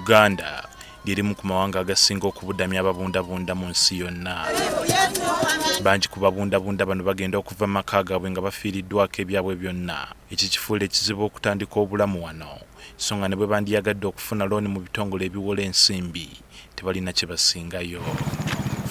Uganda lirimu ku mawanga agasinga okubudamya ababundabunda mu nsi yonna. Bangi ku babundabunda bano bagenda okuva mu maka gaabwe nga bafiiriddwako ebyabwe byonna. Eki kifuula ekizibu okutandika obulamu wano, so nga ne bwe bandiyagadde okufuna looni mu bitongole ebiwola ensimbi tebalina kye basingayo.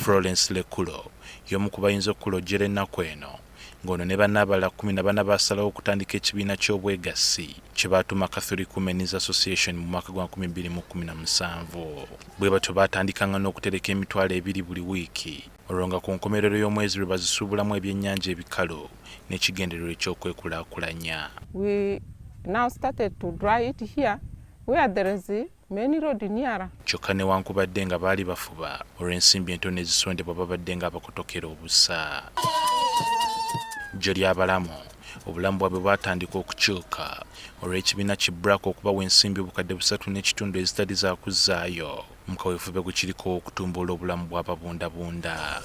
Florence Lekulo y'omu ku bayinza okulojjera ennaku eno ng'ono ne banne abalala 14 baasalawo okutandika ekibiina ky'obwegassi kye baatuma Catholic Women's Association mu mwaka gwa 2017. Bwe batyo baatandikanga n'okutereka emitwalo 2 buli wiiki olwo nga ku nkomerero y'omwezi lwe bazisuubulamu ebyennyanja ebikalu n'ekigendererwa eky'okwekulaakulanya. We now started to dry it here where there is many road near. Kyokka newankubadde nga baali bafuba olw'ensimbi entono ezisondebwa babadde nga bakotokera obusa. Jjo ly'abalamu obulamu bwabwe bwatandika okukyuka olw'ekibiina kibbulako okubawa ensimbi obukadde 3.5 ezitali zakuzaayo mu kaweefube gwe kiriko okutumbula obulamu bw'ababundabunda.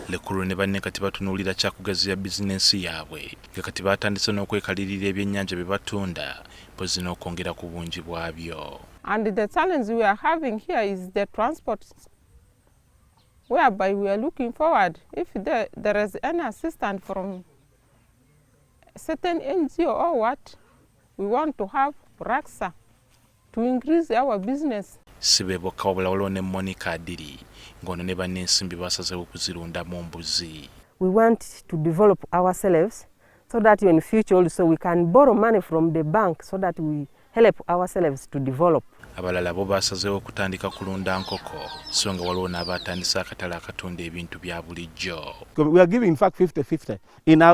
Lekulu ne banne kati batunuulira kyakugaziya bizinensi yaabwe nga kati baatandise n'okwekalirira ebyennyanja bye batunda mpozi n'okwongera ku bungi bwabyo. And the challenge we are having here is the transport, whereby we are looking forward if there is any assistance from certain NGO or what, we want to have raksa to increase our business. Sibe bokka wabula waliwo ne Monica Adiri ng'ono ne banne ensimbi basazeewo okuzirunda mu mbuzi. We want to develop ourselves so that in future also we can borrow money from the bank so that we help ourselves to develop. Abalala bo basazeewo okutandika kulunda nkoko so nga waliwo n'abatandise akatale akatunda ebintu bya bulijjo. We are giving in fact 50-50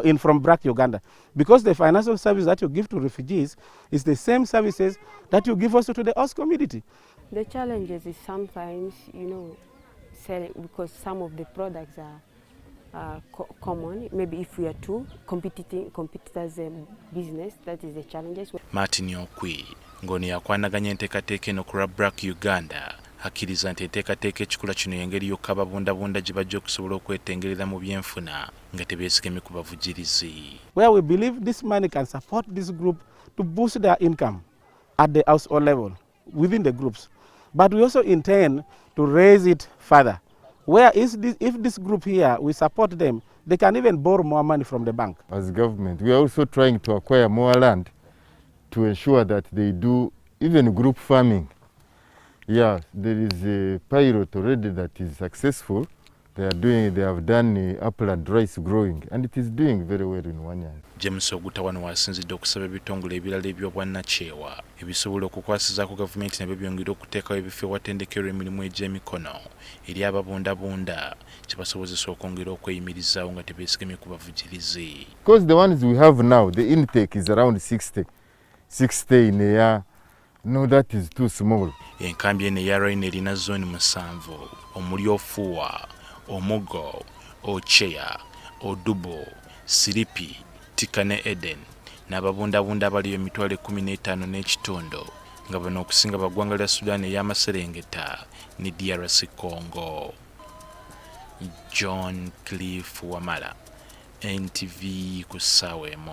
in from BRAC Uganda, because the financial service that you give to refugees is the same services that you give also to the host community. The challenges is sometimes, selling, because some of the products are common. Maybe if we are two competitors business, that is the challenges. Martin Okwi ng'ono yakwanaganya enteekateeka eno ku lwa BRAC Uganda akkiriza nti enteekateeka ekikula kino y'engeri yokka ababundabunda gye bajja okusobola okwetengerera mu byenfuna nga tebeesigamye ku bavujirizi. Where we believe this money can support this group to boost their income at the household level within the groups. But we also intend to raise it further. Where if this group here, we support them, they can even borrow more money from the bank. As government, we are also trying to acquire more land to ensure that they do even group farming. Yeah, there is a pilot already that is successful. They have done upland rice growing, and it is doing very well in one year. James Oguta wano wasinzidde okusaba ebitongole ebirala eby'obwannakyewa ebisobola okukwasizaako gavumenti nabyo byongera okuteekawo ebifo ewatendekerwa emirimu egy'emikono eri ababundabunda kye basobozesa okwongera okweyimirizaawo nga tebeesigamye ku bavujirizi. Because the ones we have now, the intake is around 60 in a year. No, that is too small. Enkambi eno eya Arua erina zooni 7 omuli Ofuwa, Omugo, Ocheya, Odubo, Siripi, Tika ne Eden n'ababundabunda abaliyo emitwalo 15.5 nga bano okusinga baggwanga lya Sudan ey'amaserengeta ne DRC Congo. John Cliff Wamala, NTV ku ssaawa emu.